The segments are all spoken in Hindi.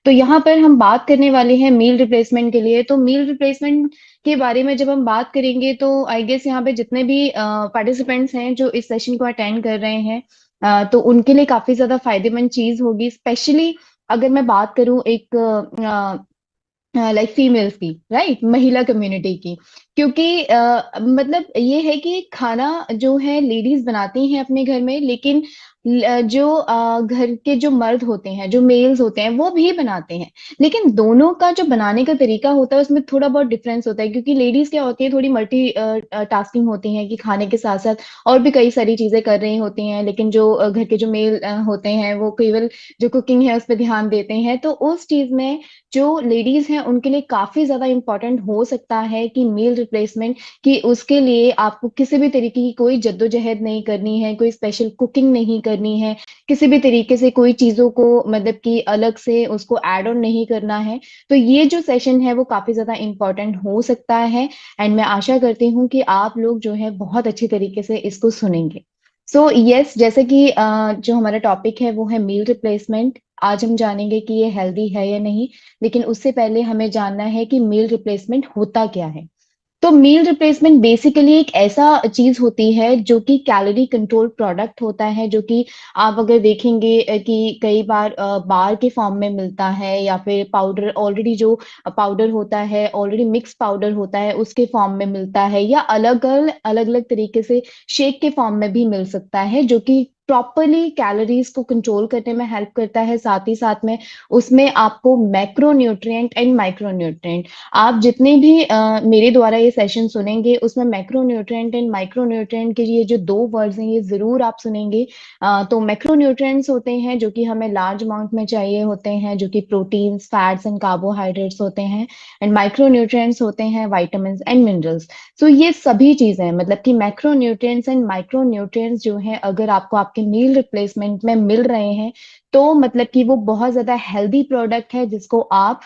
तो यहाँ पर हम बात करने वाले हैं मील रिप्लेसमेंट के लिए। तो मील रिप्लेसमेंट के बारे में जब हम बात करेंगे तो आई गेस यहाँ पे जितने भी पार्टिसिपेंट्स हैं जो इस सेशन को अटेंड कर रहे हैं, तो उनके लिए काफी ज्यादा फायदेमंद चीज होगी। स्पेशली अगर मैं बात करूं एक लाइक फीमेल्स की, राइट, महिला कम्युनिटी की। क्योंकि मतलब ये है कि खाना जो है लेडीज बनाती हैं अपने घर में, लेकिन जो घर के जो मर्द होते हैं, जो मेल्स होते हैं, वो भी बनाते हैं। लेकिन दोनों का जो बनाने का तरीका होता है उसमें थोड़ा बहुत डिफरेंस होता है, क्योंकि लेडीज क्या होती है, थोड़ी मल्टी टास्किंग होती हैं कि खाने के साथ साथ और भी कई सारी चीजें कर रही होती हैं। लेकिन जो घर के जो मेल होते हैं वो केवल जो कुकिंग है उस पर ध्यान देते हैं। तो उस चीज में जो लेडीज हैं उनके लिए काफी ज्यादा इंपॉर्टेंट हो सकता है कि मील रिप्लेसमेंट, कि उसके लिए आपको किसी भी तरीके की कोई जद्दोजहद नहीं करनी है, कोई स्पेशल कुकिंग नहीं करनी है, किसी भी तरीके से कोई चीजों को मतलब कि अलग से उसको ऐड ऑन नहीं करना है। तो ये जो सेशन है वो काफी ज्यादा इंपॉर्टेंट हो सकता है। एंड मैं आशा करती हूँ कि आप लोग जो है बहुत अच्छी तरीके से इसको सुनेंगे। सो यस, जैसे कि जो हमारा टॉपिक है वो है मील रिप्लेसमेंट। आज हम जानेंगे कि ये हेल्दी है या नहीं। लेकिन उससे पहले हमें जानना है कि मील रिप्लेसमेंट होता क्या है। तो मील रिप्लेसमेंट बेसिकली एक ऐसा चीज होती है जो कि कैलोरी कंट्रोल प्रोडक्ट होता है, जो कि आप अगर देखेंगे कि कई बार बार के फॉर्म में मिलता है, या फिर पाउडर ऑलरेडी जो पाउडर होता है, ऑलरेडी मिक्स पाउडर होता है उसके फॉर्म में मिलता है, या अलग अलग अलग तरीके से शेक के फॉर्म में भी मिल सकता है, जो कि प्रॉपरली कैलोरीज को कंट्रोल करने में हेल्प करता है। साथ ही साथ में उसमें आपको मैक्रोन्यूट्रिएंट एंड माइक्रोन्यूट्रिएंट, आप जितने भी मेरे द्वारा ये सेशन सुनेंगे उसमें मैक्रोन्यूट्रिएंट एंड माइक्रोन्यूट्रिएंट के ये जो दो वर्ड्स हैं ये जरूर आप सुनेंगे। तो मैक्रोन्यूट्रिएंट्स होते हैं जो कि हमें लार्ज अमाउंट में चाहिए होते हैं, जो कि प्रोटीन्स, फैट्स एंड कार्बोहाइड्रेट्स होते हैं। एंड माइक्रोन्यूट्रिएंट्स होते हैं विटामिन्स एंड मिनरल्स। सो ये सभी चीजें मतलब कि मैक्रोन्यूट्रिएंट्स एंड माइक्रोन्यूट्रिएंट्स जो है अगर आपको आपके मील रिप्लेसमेंट में मिल रहे हैं, तो मतलब कि वो बहुत ज्यादा हेल्दी प्रोडक्ट है जिसको आप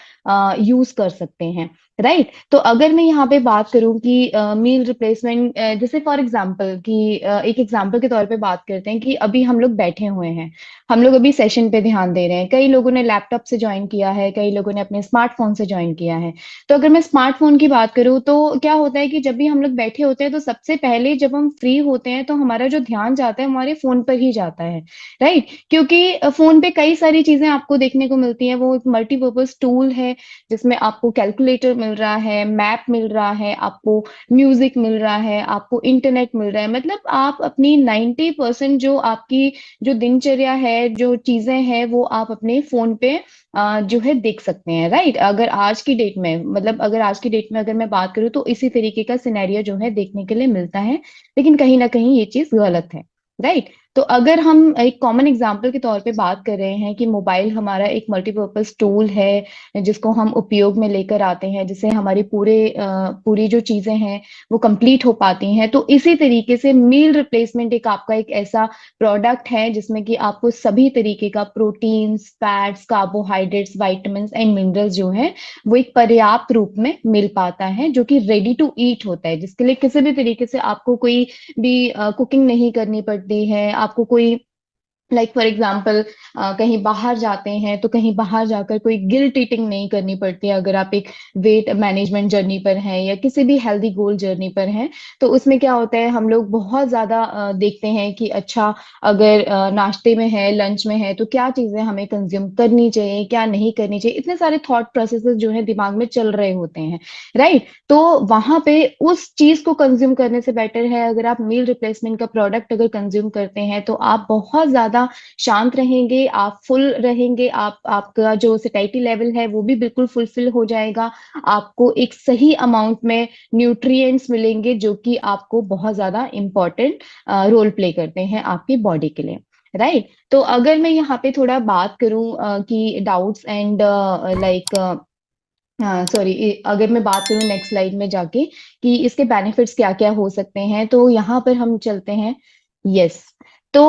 यूज कर सकते हैं। राइट। तो अगर मैं यहाँ पे बात करूं कि मील रिप्लेसमेंट, जैसे फॉर एग्जांपल कि एक एग्जांपल के तौर पे बात करते हैं कि अभी हम लोग बैठे हुए हैं, हम लोग अभी सेशन पे ध्यान दे रहे हैं। कई लोगों ने लैपटॉप से ज्वाइन किया है, कई लोगों ने अपने स्मार्टफोन से ज्वाइन किया है। तो अगर मैं स्मार्टफोन की बात करूं तो क्या होता है कि जब भी हम लोग बैठे होते हैं तो सबसे पहले जब हम फ्री होते हैं तो हमारा जो ध्यान जाता है हमारे फोन पर ही जाता है। राइट। क्योंकि फोन पे कई सारी चीजें आपको देखने को मिलती हैं, वो एक मल्टीपर्पज टूल है जिसमें आपको कैलकुलेटर मिल रहा है, मैप मिल रहा है, आपको म्यूजिक मिल रहा है, आपको इंटरनेट मिल रहा है। मतलब आप अपनी 90% जो आपकी जो दिनचर्या है, जो चीजें हैं, वो आप अपने फोन पे जो है देख सकते हैं। राइट। अगर आज की डेट में, मतलब अगर आज की डेट में अगर मैं बात करूँ तो इसी तरीके का सिनेरियो जो है देखने के लिए मिलता है। लेकिन कहीं ना कहीं ये चीज गलत है। राइट। तो अगर हम एक कॉमन एग्जांपल के तौर पे बात कर रहे हैं कि मोबाइल हमारा एक मल्टीपर्पज टूल है जिसको हम उपयोग में लेकर आते हैं, जिससे हमारी पूरी जो चीजें हैं वो कंप्लीट हो पाती हैं, तो इसी तरीके से मील रिप्लेसमेंट एक आपका एक ऐसा प्रोडक्ट है जिसमें कि आपको सभी तरीके का proteins, fats, carbohydrates, vitamins and minerals जो है वो एक पर्याप्त रूप में मिल पाता है, जो कि रेडी टू ईट होता है, जिसके लिए किसी भी तरीके से आपको कोई भी कुकिंग नहीं करनी पड़ती है। आपको कोई लाइक फॉर एग्जाम्पल कहीं बाहर जाते हैं तो कहीं बाहर जाकर कोई गिल्ट ईटिंग नहीं करनी पड़ती है। अगर आप एक वेट मैनेजमेंट जर्नी पर हैं या किसी भी हेल्दी गोल जर्नी पर हैं, तो उसमें क्या होता है, हम लोग बहुत ज्यादा देखते हैं कि अच्छा, अगर नाश्ते में है, लंच में है, तो क्या चीजें हमें कंज्यूम करनी चाहिए, क्या नहीं करनी चाहिए, इतने सारे थॉट प्रोसेसेस जो है दिमाग में चल रहे होते हैं। राइट। तो वहां पे उस चीज को कंज्यूम करने से बेटर है अगर आप मील रिप्लेसमेंट का प्रोडक्ट अगर कंज्यूम करते हैं, तो आप बहुत ज्यादा शांत रहेंगे, आप फुल रहेंगे, आप आपका जो सेटाइटी लेवल है वो भी बिल्कुल फुलफिल हो जाएगा। आपको एक सही अमाउंट में न्यूट्रिएंट्स मिलेंगे जो कि आपको बहुत ज्यादा इंपॉर्टेंट रोल प्ले करते हैं आपकी बॉडी के लिए। राइट। तो अगर मैं यहाँ पे थोड़ा बात करूं कि डाउट्स एंड लाइक सॉरी, अगर मैं बात करूं नेक्स्ट स्लाइड में जाके कि इसके बेनिफिट्स क्या क्या हो सकते हैं, तो यहाँ पर हम चलते हैं। यस। तो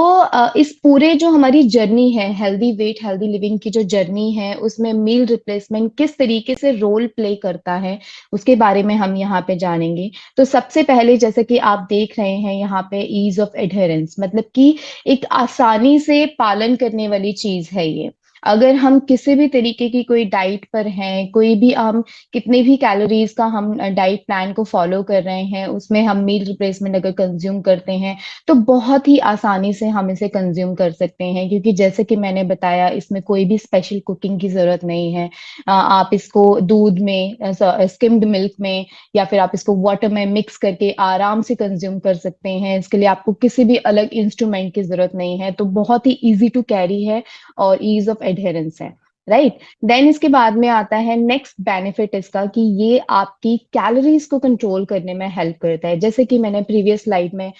इस पूरे जो हमारी जर्नी है, हेल्दी वेट हेल्दी लिविंग की जो जर्नी है, उसमें मील रिप्लेसमेंट किस तरीके से रोल प्ले करता है उसके बारे में हम यहाँ पे जानेंगे। तो सबसे पहले जैसे कि आप देख रहे हैं यहाँ पे ईज ऑफ एडहेरेंस, मतलब कि एक आसानी से पालन करने वाली चीज है ये। अगर हम किसी भी तरीके की कोई डाइट पर हैं, कोई भी हम कितने भी कैलोरीज का हम डाइट प्लान को फॉलो कर रहे हैं, उसमें हम मील रिप्लेसमेंट अगर कंज्यूम करते हैं तो बहुत ही आसानी से हम इसे कंज्यूम कर सकते हैं, क्योंकि जैसे कि मैंने बताया इसमें कोई भी स्पेशल कुकिंग की जरूरत नहीं है। आप इसको दूध में, स्किम्ड मिल्क में, या फिर आप इसको वाटर में मिक्स करके आराम से कंज्यूम कर सकते हैं। इसके लिए आपको किसी भी अलग इंस्ट्रूमेंट की जरूरत नहीं है, तो बहुत ही इजी टू कैरी है और ईज ऑफ एडहेरेंस है। राइट। देन इसके बाद में आता है नेक्स्ट बेनिफिट इसका, कि ये आपकी कैलोरीज को कंट्रोल करने में हेल्प करता है। जैसे कि मैंने प्रीवियस स्लाइड में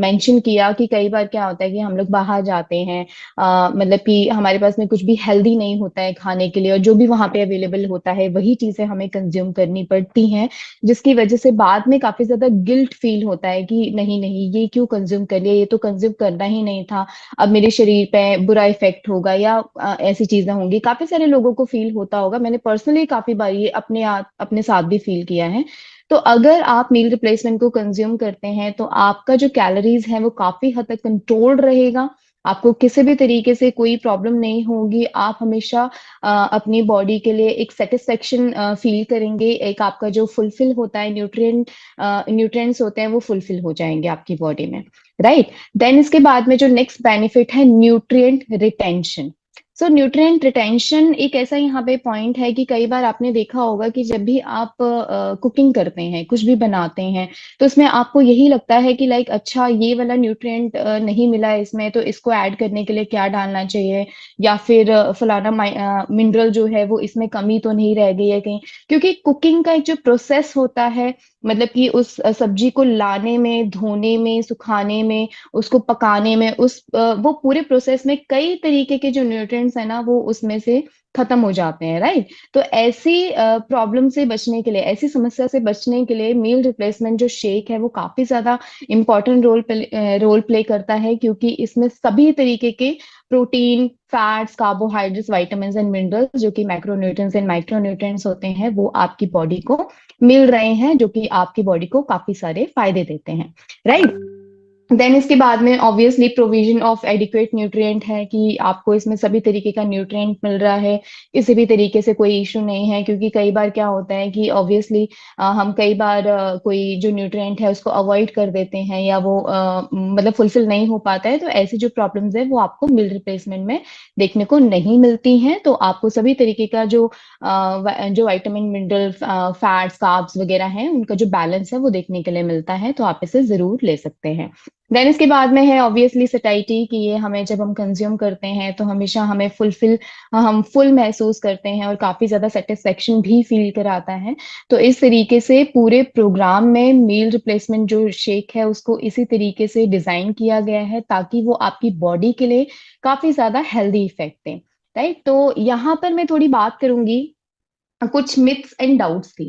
मेंशन किया कि कई बार क्या होता है कि हम लोग बाहर जाते हैं, मतलब कि हमारे पास में कुछ भी हेल्दी नहीं होता है खाने के लिए, और जो भी वहां पे अवेलेबल होता है वही चीजें हमें कंज्यूम करनी पड़ती हैं, जिसकी वजह से बाद में काफी ज्यादा गिल्ट फील होता है कि नहीं नहीं, ये क्यों कंज्यूम कर लिया, ये तो कंज्यूम करना ही नहीं था, अब मेरे शरीर पे बुरा इफेक्ट होगा, या ऐसी चीजें होंगी। काफी सारे लोगों को फील होता होगा, मैंने पर्सनली काफी बार ये अपने साथ भी फील किया है। तो अगर आप मील रिप्लेसमेंट को कंज्यूम करते हैं तो आपका जो कैलोरीज है वो काफी हद तक कंट्रोल्ड रहेगा। आपको किसी भी तरीके से कोई प्रॉब्लम नहीं होगी। आप हमेशा अपनी बॉडी के लिए एक सेटिस्फेक्शन फील करेंगे। एक आपका जो फुलफिल होता है न्यूट्रिएंट्स होते हैं वो फुलफिल हो जाएंगे आपकी बॉडी में। राइट। देन इसके बाद में जो नेक्स्ट बेनिफिट है, न्यूट्रिएंट रिटेंशन। सो न्यूट्रिएंट रिटेंशन एक ऐसा यहाँ पे पॉइंट है कि कई बार आपने देखा होगा कि जब भी आप कुकिंग करते हैं, कुछ भी बनाते हैं, तो उसमें आपको यही लगता है कि लाइक अच्छा ये वाला न्यूट्रिएंट नहीं मिला है इसमें, तो इसको ऐड करने के लिए क्या डालना चाहिए, या फिर फलाना मिनरल जो है वो इसमें कमी तो नहीं रह गई है कहीं। क्योंकि कुकिंग का एक जो प्रोसेस होता है, मतलब कि उस सब्जी को लाने में, धोने में, सुखाने में, उसको पकाने में, वो पूरे प्रोसेस में कई तरीके के जो न्यूट्रिएंट्स है ना वो उसमें से खत्म हो जाते हैं। राइट। तो ऐसी प्रॉब्लम से बचने के लिए, ऐसी समस्या से बचने के लिए मील रिप्लेसमेंट जो शेक है वो काफी ज्यादा इंपॉर्टेंट रोल प्ले करता है, क्योंकि इसमें सभी तरीके के protein, fats, carbohydrates, vitamin and minerals जो कि मैक्रोन्यूट्रिएंट्स एंड माइक्रोन्यूट्रिएंट्स होते हैं वो आपकी बॉडी को मिल रहे हैं, जो कि आपकी बॉडी को काफी सारे फायदे देते हैं। राइट। देन इसके बाद में obviously provision of adequate nutrient है, कि आपको इसमें सभी तरीके का न्यूट्रिएंट मिल रहा है, किसी भी तरीके से कोई इशू नहीं है। क्योंकि कई बार क्या होता है कि ऑब्वियसली हम कई बार कोई जो न्यूट्रिएंट है उसको अवॉइड कर देते हैं, या वो मतलब फुलफिल नहीं हो पाता है, तो ऐसी जो प्रॉब्लम्स है वो आपको मील रिप्लेसमेंट में देखने को नहीं मिलती हैं। तो आपको सभी तरीके का जो विटामिन, मिनरल, फैट्स, कार्ब्स वगैरह हैं, उनका जो बैलेंस है वो देखने के लिए मिलता है, तो आप इसे जरूर ले सकते हैं। देन इसके बाद में है ऑब्वियसली सटाइटी, कि ये हमें जब हम कंज्यूम करते हैं तो हमेशा हम फुल महसूस करते हैं और काफी ज्यादा सेटिस्फेक्शन भी फील कराता है। तो इस तरीके से पूरे प्रोग्राम में मील रिप्लेसमेंट जो शेक है उसको इसी तरीके से डिजाइन किया गया है ताकि वो आपकी बॉडी के लिए काफी ज्यादा हेल्दी इफेक्ट दें। राइट। तो यहाँ पर मैं थोड़ी बात करूंगी कुछ मिथ्स एंड डाउट्स थी,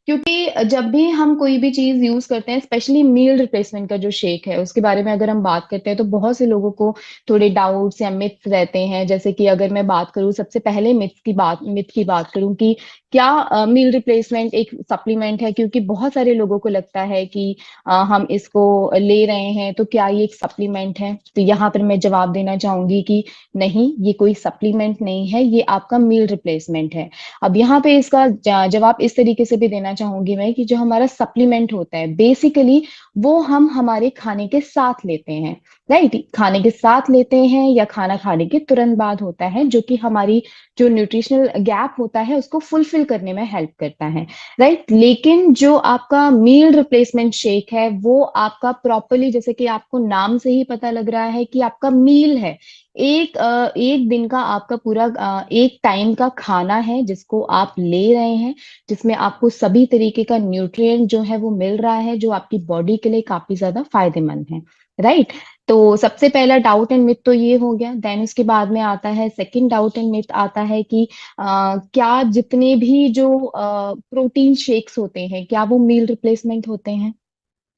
क्योंकि जब भी हम कोई भी चीज यूज करते हैं, स्पेशली मील रिप्लेसमेंट का जो शेक है उसके बारे में अगर हम बात करते हैं, तो बहुत से लोगों को थोड़े डाउट्स या मिथ्स रहते हैं। जैसे कि अगर मैं बात करूं, सबसे पहले मिथ की बात करूं कि क्या मील रिप्लेसमेंट एक सप्लीमेंट है, क्योंकि बहुत सारे लोगों को लगता है कि हम इसको ले रहे हैं तो क्या ये एक सप्लीमेंट है। तो यहाँ पर मैं जवाब देना चाहूंगी कि नहीं, ये कोई सप्लीमेंट नहीं है, ये आपका मील रिप्लेसमेंट है। अब यहाँ पे इसका जवाब इस तरीके से भी देना चाहूंगी मैं, कि जो हमारा सप्लीमेंट होता है बेसिकली वो हम हमारे खाने के साथ लेते हैं। राइट। खाने के साथ लेते हैं या खाना खाने के तुरंत बाद होता है, जो कि हमारी जो न्यूट्रिशनल गैप होता है उसको फुलफिल करने में हेल्प करता है। राइट। लेकिन जो आपका मील रिप्लेसमेंट शेक है वो आपका प्रॉपरली, जैसे कि आपको नाम से ही पता लग रहा है कि आपका मील है, एक दिन का आपका पूरा एक टाइम का खाना है जिसको आप ले रहे हैं, जिसमें आपको सभी तरीके का न्यूट्रिएंट जो है वो मिल रहा है, जो आपकी बॉडी के लिए काफी ज्यादा फायदेमंद है। राइट। तो सबसे पहला डाउट एंड मिथ तो ये हो गया। देन उसके बाद में आता है सेकंड डाउट एंड मिथ आता है कि क्या जितने भी जो प्रोटीन शेक्स होते हैं क्या वो मील रिप्लेसमेंट होते हैं।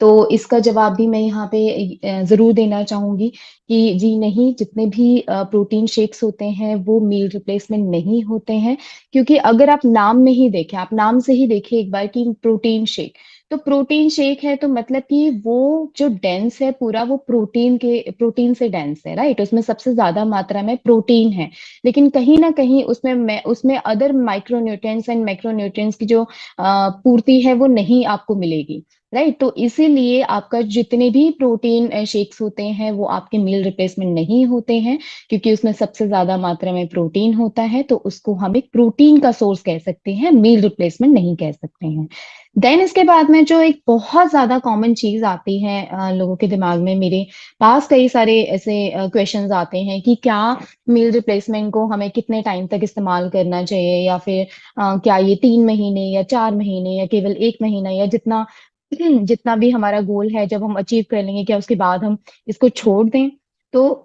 तो इसका जवाब भी मैं यहाँ पे जरूर देना चाहूंगी कि जी नहीं, जितने भी प्रोटीन शेक्स होते हैं वो मील रिप्लेसमेंट नहीं होते हैं। क्योंकि अगर आप नाम में ही देखें, आप नाम से ही देखें एक बार कि प्रोटीन शेक, तो प्रोटीन शेक है तो मतलब कि वो जो डेंस है पूरा वो प्रोटीन से डेंस है, राइट? उसमें सबसे ज्यादा मात्रा में प्रोटीन है, लेकिन कहीं ना कहीं उसमें अदर माइक्रोन्यूट्रिएंट्स एंड मैक्रोन्यूट्रिएंट्स की जो पूर्ति है वो नहीं आपको मिलेगी, राइट? तो इसीलिए आपका जितने भी प्रोटीन शेक्स होते हैं वो आपके मील रिप्लेसमेंट नहीं होते हैं, क्योंकि उसमें सबसे ज्यादा मात्रा में प्रोटीन होता है, तो उसको हम एक प्रोटीन का सोर्स कह सकते हैं, मील रिप्लेसमेंट नहीं कह सकते हैं। देन इसके बाद में जो एक बहुत ज्यादा कॉमन चीज आती है लोगों के दिमाग में, मेरे पास कई सारे ऐसे क्वेश्चंस आते हैं कि क्या मील रिप्लेसमेंट को हमें कितने टाइम तक इस्तेमाल करना चाहिए, या फिर क्या ये 3 महीने या 4 महीने या केवल 1 महीना, या जितना जितना भी हमारा गोल है जब हम अचीव कर लेंगे क्या उसके बाद हम इसको छोड़ दें? तो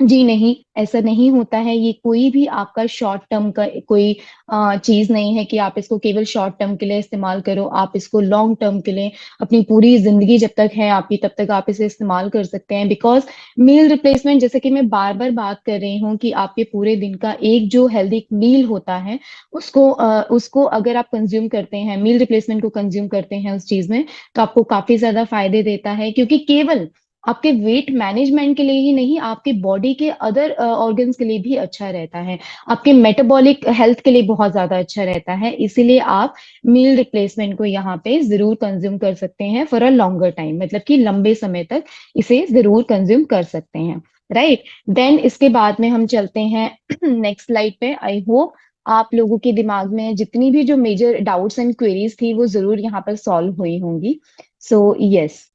जी नहीं, ऐसा नहीं होता है। ये कोई भी आपका शॉर्ट टर्म का कोई चीज नहीं है कि आप इसको केवल शॉर्ट टर्म के लिए इस्तेमाल करो। आप इसको लॉन्ग टर्म के लिए, अपनी पूरी जिंदगी जब तक है आपकी तब तक आप इसे इस्तेमाल कर सकते हैं। बिकॉज मील रिप्लेसमेंट, जैसे कि मैं बार बार बात कर रही हूँ, कि आपके पूरे दिन का एक जो हेल्दी मील होता है उसको अगर आप कंज्यूम करते हैं, मील रिप्लेसमेंट को कंज्यूम करते हैं उस चीज में, तो आपको काफी ज्यादा फायदे देता है। क्योंकि केवल आपके वेट मैनेजमेंट के लिए ही नहीं, आपके बॉडी के अदर ऑर्गन्स के लिए भी अच्छा रहता है, आपके मेटाबॉलिक हेल्थ के लिए बहुत ज्यादा अच्छा रहता है। इसीलिए आप मील रिप्लेसमेंट को यहाँ पे जरूर कंज्यूम कर सकते हैं फॉर अ लॉन्गर टाइम, मतलब कि लंबे समय तक इसे जरूर कंज्यूम कर सकते हैं, राइट? देन इसके बाद में हम चलते हैं नेक्स्ट स्लाइड पे। आई होप आप लोगों के दिमाग में जितनी भी जो मेजर डाउट्स एंड क्वेरीज थी वो जरूर यहाँ पर सॉल्व हुई होंगी। So yes,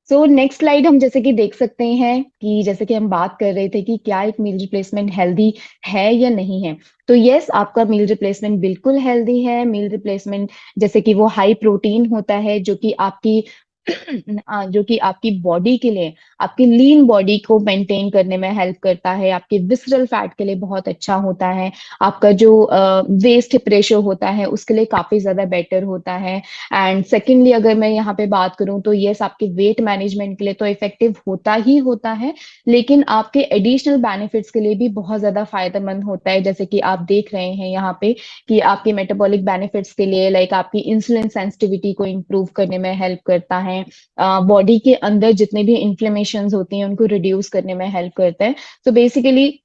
so next slide हम जैसे कि देख सकते हैं कि जैसे कि हम बात कर रहे थे कि क्या एक मील रिप्लेसमेंट हेल्दी है या नहीं है। तो यस, आपका मील रिप्लेसमेंट बिल्कुल हेल्दी है। मील रिप्लेसमेंट जैसे कि वो हाई प्रोटीन होता है, जो कि आपकी बॉडी के लिए, आपकी लीन बॉडी को मेंटेन करने में हेल्प करता है, आपके विसरल फैट के लिए बहुत अच्छा होता है, आपका जो वेस्ट रेशो होता है उसके लिए काफी ज्यादा बेटर होता है। एंड सेकेंडली अगर मैं यहाँ पे बात करूँ तो यस, आपके वेट मैनेजमेंट के लिए तो इफेक्टिव होता ही होता है, लेकिन आपके एडिशनल बेनिफिट्स के लिए भी बहुत ज्यादा फायदेमंद होता है। जैसे कि आप देख रहे हैं यहाँ पे कि आपके मेटाबॉलिक बेनिफिट्स के लिए, लाइक आपकी इंसुलिन सेंसिटिविटी को इंप्रूव करने में हेल्प करता है, बॉडी के अंदर जितने भी इंफ्लेमेशंस होती हैं उनको रिड्यूस करने में हेल्प करता है। तो बेसिकली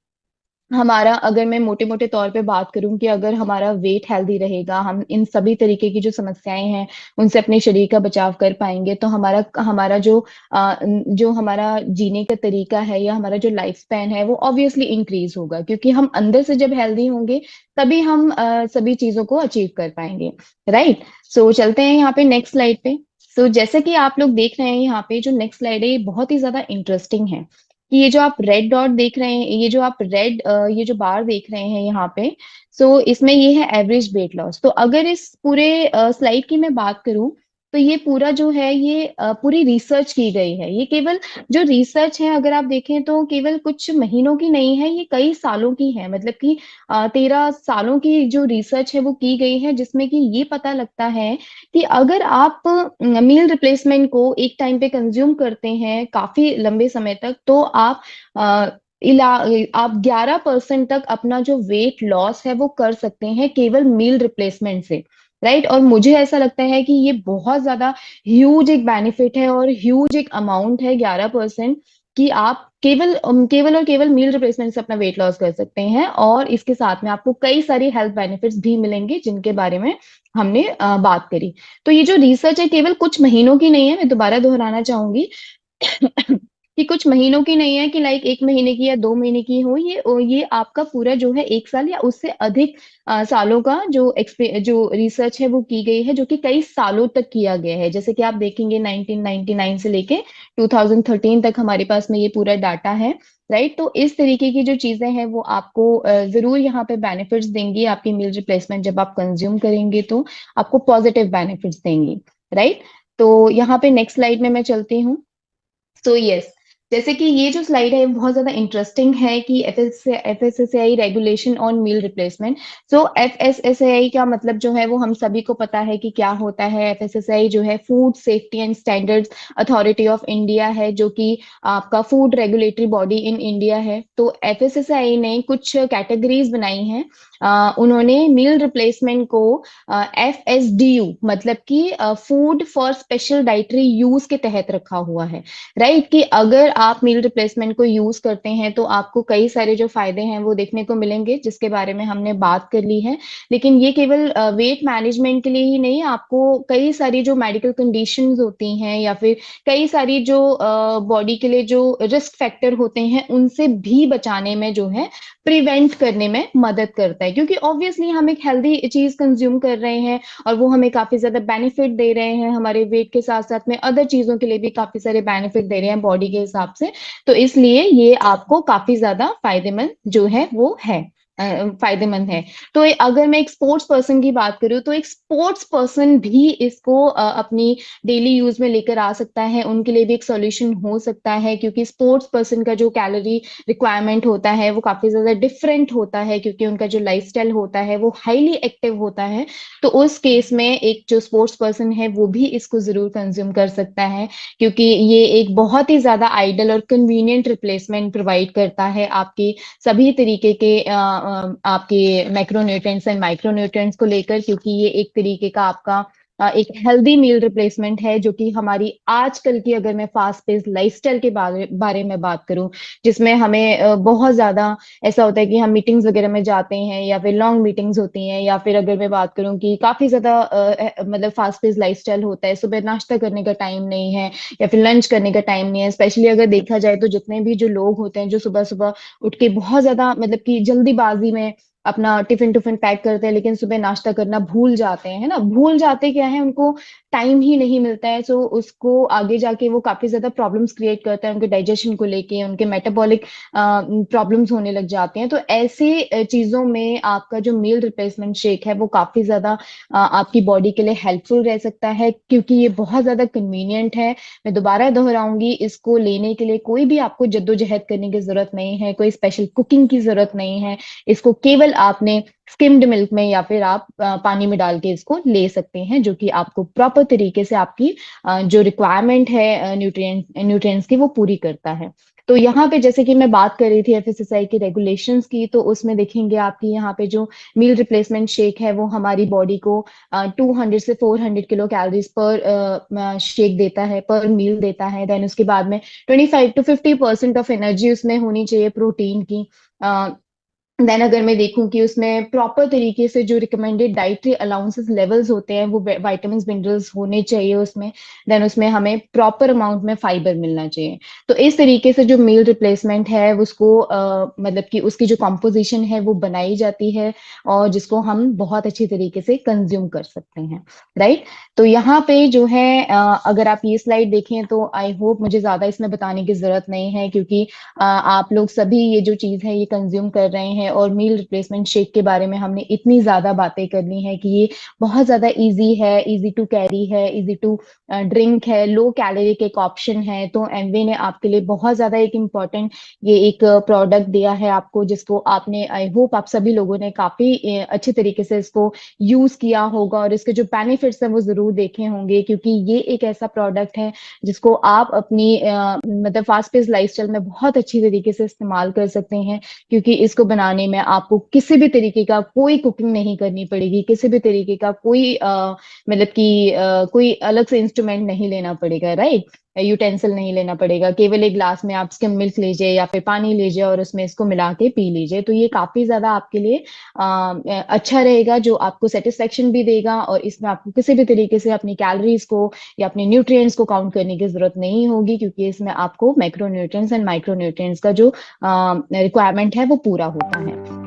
हमारा, अगर मैं मोटे मोटे तौर पे बात करूं, कि अगर हमारा वेट हेल्दी रहेगा, हम इन सभी तरीके की जो समस्याएं हैं उनसे अपने शरीर का बचाव कर पाएंगे, तो हमारा हमारा जो हमारा जीने का तरीका है या हमारा जो लाइफ स्पैन है वो ऑब्वियसली इंक्रीज होगा, क्योंकि हम अंदर से जब हेल्दी होंगे तभी हम सभी चीजों को अचीव कर पाएंगे, राइट? सो चलते हैं यहाँ पे नेक्स्ट स्लाइड पे। सो जैसे कि आप लोग देख रहे हैं यहाँ पे जो नेक्स्ट स्लाइड है ये बहुत ही ज्यादा इंटरेस्टिंग है, कि ये जो आप रेड डॉट देख रहे हैं, ये जो आप ये जो बार देख रहे हैं यहाँ पे, सो इसमें ये है एवरेज वेट लॉस। तो अगर इस पूरे स्लाइड की मैं बात करूं, तो ये पूरा जो है ये पूरी रिसर्च की गई है। ये केवल जो रिसर्च है अगर आप देखें तो केवल कुछ महीनों की नहीं है, ये कई सालों की है। मतलब कि 13 सालों की जो रिसर्च है वो की गई है, जिसमें कि ये पता लगता है कि अगर आप मील रिप्लेसमेंट को एक टाइम पे कंज्यूम करते हैं काफी लंबे समय तक, तो अ, इला आप 11% तक अपना जो वेट लॉस है वो कर सकते हैं केवल मील रिप्लेसमेंट से, राइट? और मुझे ऐसा लगता है कि ये बहुत ज्यादा ह्यूज एक बेनिफिट है और ह्यूज एक अमाउंट है, 11%, कि आप केवल और केवल मील रिप्लेसमेंट से अपना वेट लॉस कर सकते हैं। और इसके साथ में आपको कई सारी हेल्थ बेनिफिट्स भी मिलेंगे जिनके बारे में हमने बात करी। तो ये जो रिसर्च है केवल कुछ महीनों की नहीं है, मैं दोबारा दोहराना चाहूंगी कि कुछ महीनों की नहीं है, कि लाइक 1 महीने की या 2 महीने की हो, ये आपका पूरा जो है 1 साल या उससे अधिक सालों का जो रिसर्च है वो की गई है, जो कि कई सालों तक किया गया है। जैसे कि आप देखेंगे 1999 से लेके 2013 तक हमारे पास में ये पूरा डाटा है, राइट? तो इस तरीके की जो चीजें हैं वो आपको जरूर यहाँ पे बेनिफिट्स देंगी। आपकी मील रिप्लेसमेंट जब आप कंज्यूम करेंगे तो आपको पॉजिटिव बेनिफिट्स देंगी, राइट? तो यहाँ पे नेक्स्ट स्लाइड में मैं चलती हूँ। सो यस, जैसे कि ये जो स्लाइड है बहुत ज्यादा इंटरेस्टिंग है, कि FSSAI regulation on meal replacement. So FSSAI का मतलब जो है वो हम सभी को पता है कि क्या होता है। एफएसएसएआई जो है food safety and standards authority of India है, जो कि आपका food regulatory body in India है। तो एफएसएसएआई ने कुछ कैटेगरीज बनाई हैं उन्होंने मील रिप्लेसमेंट को FSDU मतलब कि food for special dietary use के तहत रखा हुआ है। राइट, कि अगर आप मील रिप्लेसमेंट को यूज करते हैं तो आपको कई सारे जो फायदे हैं वो देखने को मिलेंगे, जिसके बारे में हमने बात कर ली है। लेकिन ये केवल वेट मैनेजमेंट के लिए ही नहीं, आपको कई सारी जो मेडिकल कंडीशंस होती हैं या फिर कई सारी जो बॉडी के लिए जो रिस्क फैक्टर होते हैं उनसे भी बचाने में जो है प्रिवेंट करने में मदद करता है, क्योंकि ऑब्वियसली हम एक हेल्दी चीज कंज्यूम कर रहे हैं और वो हमें काफी ज्यादा बेनिफिट दे रहे हैं, हमारे वेट के साथ साथ में अदर चीजों के लिए भी काफी सारे बेनिफिट दे रहे हैं बॉडी के हिसाब से। तो इसलिए ये आपको काफी ज्यादा फायदेमंद जो है वो है, फायदेमंद है। तो अगर मैं एक स्पोर्ट्स पर्सन की बात करूं तो एक स्पोर्ट्स पर्सन भी इसको अपनी डेली यूज में लेकर आ सकता है, उनके लिए भी एक सॉल्यूशन हो सकता है, क्योंकि स्पोर्ट्स पर्सन का जो कैलोरी रिक्वायरमेंट होता है वो काफी ज्यादा डिफरेंट होता है, क्योंकि उनका जो लाइफस्टाइल होता है वो हाईली एक्टिव होता है। तो उस केस में एक जो स्पोर्ट्स पर्सन है वो भी इसको जरूर कंज्यूम कर सकता है, क्योंकि ये एक बहुत ही ज्यादा आइडल और कन्वीनियंट रिप्लेसमेंट प्रोवाइड करता है आपकी सभी तरीके के आपके मैक्रोन्यूट्रिएंट्स एंड माइक्रोन्यूट्रिएंट्स को लेकर, क्योंकि ये एक तरीके का आपका एक हेल्दी मील रिप्लेसमेंट है, जो कि हमारी आजकल की, अगर मैं फास्ट पेस लाइफस्टाइल के बारे में बात करूं, जिसमें हमें बहुत ज्यादा ऐसा होता है कि हम मीटिंग्स वगैरह में जाते हैं या फिर लॉन्ग मीटिंग्स होती हैं, या फिर अगर मैं बात करूं कि काफी ज्यादा मतलब फास्ट पेस लाइफस्टाइल होता है, सुबह नाश्ता करने का टाइम नहीं है या फिर लंच करने का टाइम नहीं है। स्पेशली अगर देखा जाए तो जितने भी जो लोग होते हैं जो सुबह सुबह उठ के बहुत ज्यादा मतलब कि जल्दीबाजी में अपना टिफिन टुफिन पैक करते हैं, लेकिन सुबह नाश्ता करना भूल जाते हैं, है ना, भूल जाते क्या है, उनको टाइम ही नहीं मिलता है। सो उसको आगे जाके वो काफी ज्यादा प्रॉब्लम्स क्रिएट करता है, उनके डाइजेशन को लेके, उनके मेटाबॉलिक प्रॉब्लम्स होने लग जाते हैं। तो ऐसे चीजों में आपका जो मील रिप्लेसमेंट शेक है वो काफी ज्यादा आपकी बॉडी के लिए हेल्पफुल रह सकता है, क्योंकि ये बहुत ज्यादा कन्वीनियंट है। मैं दोबारा दोहराऊंगी, इसको लेने के लिए कोई भी आपको जद्दोजहद करने की जरूरत नहीं है, कोई स्पेशल कुकिंग की जरूरत नहीं है। इसको केवल आपने स्किम्ड मिल्क में या फिर आप पानी में डाल के इसको ले सकते हैं, जो कि आपको प्रॉपर तरीके से आपकी जो रिक्वायरमेंट है न्यूट्रिएंट्स की वो पूरी करता है। तो यहाँ पे जैसे कि मैं बात कर रही थी FSSAI के रेगुलेशंस की, तो उसमें देखेंगे आपकी यहाँ पे जो मील रिप्लेसमेंट शेक है वो हमारी बॉडी को 200 से 400 किलो कैलोरीज पर शेक देता है, पर मील देता है। देन उसके बाद में 25 to 50% ऑफ एनर्जी उसमें होनी चाहिए प्रोटीन की। देन अगर मैं देखूं कि उसमें प्रॉपर तरीके से जो रिकमेंडेड डाइटरी अलाउंसेस लेवल्स होते हैं वो विटामिन्स मिनरल्स होने चाहिए उसमें। देन उसमें हमें प्रॉपर अमाउंट में फाइबर मिलना चाहिए। तो इस तरीके से जो मील रिप्लेसमेंट है उसको मतलब कि उसकी जो कॉम्पोजिशन है वो बनाई जाती है, और जिसको हम बहुत अच्छी तरीके से कंज्यूम कर सकते हैं। राइट। तो यहाँ पे जो है अगर आप ये स्लाइड देखें तो आई होप मुझे ज्यादा इसमें बताने की जरूरत नहीं है, क्योंकि आप लोग सभी ये जो चीज है ये कंज्यूम कर रहे हैं। और मील रिप्लेसमेंट शेक के बारे में हमने इतनी ज्यादा बातें कर ली हैं कि ये बहुत ज्यादा इजी है, इजी टू कैरी है, इजी टू ड्रिंक है, लो कैलोरिक एक ऑप्शन है। तो एमवे ने आपके लिए बहुत ज्यादा एक इम्पॉर्टेंट ये एक प्रोडक्ट दिया है आपको, जिसको आपने आई होप आप सभी लोगों ने काफी अच्छे तरीके से इसको यूज किया होगा और इसके जो बेनिफिट्स हैं वो जरूर देखे होंगे, क्योंकि ये एक ऐसा प्रोडक्ट है जिसको आप अपनी मतलब फास्ट पेस लाइफस्टाइल में बहुत अच्छी तरीके से इस्तेमाल कर सकते हैं, क्योंकि इसको बनाने में आपको किसी भी तरीके का कोई कुकिंग नहीं करनी पड़ेगी, किसी भी तरीके का कोई मतलब कि कोई अलग से इंस्ट्रूमेंट नहीं लेना पड़ेगा। राइट, यूटेंसिल नहीं लेना पड़ेगा, केवल एक ग्लास में आप स्किम मिल्क लीजिए या फिर पानी लीजिए और उसमें इसको मिला के पी लीजिए। तो ये काफी ज्यादा आपके लिए अच्छा रहेगा, जो आपको सेटिस्फेक्शन भी देगा, और इसमें आपको किसी भी तरीके से अपनी कैलोरीज को या अपने न्यूट्रिएंट्स को काउंट करने की जरूरत नहीं होगी, क्योंकि इसमें आपको मैक्रोन्यूट्रिएंट्स एंड माइक्रोन्यूट्रिएंट्स का जो रिक्वायरमेंट है वो पूरा होता है।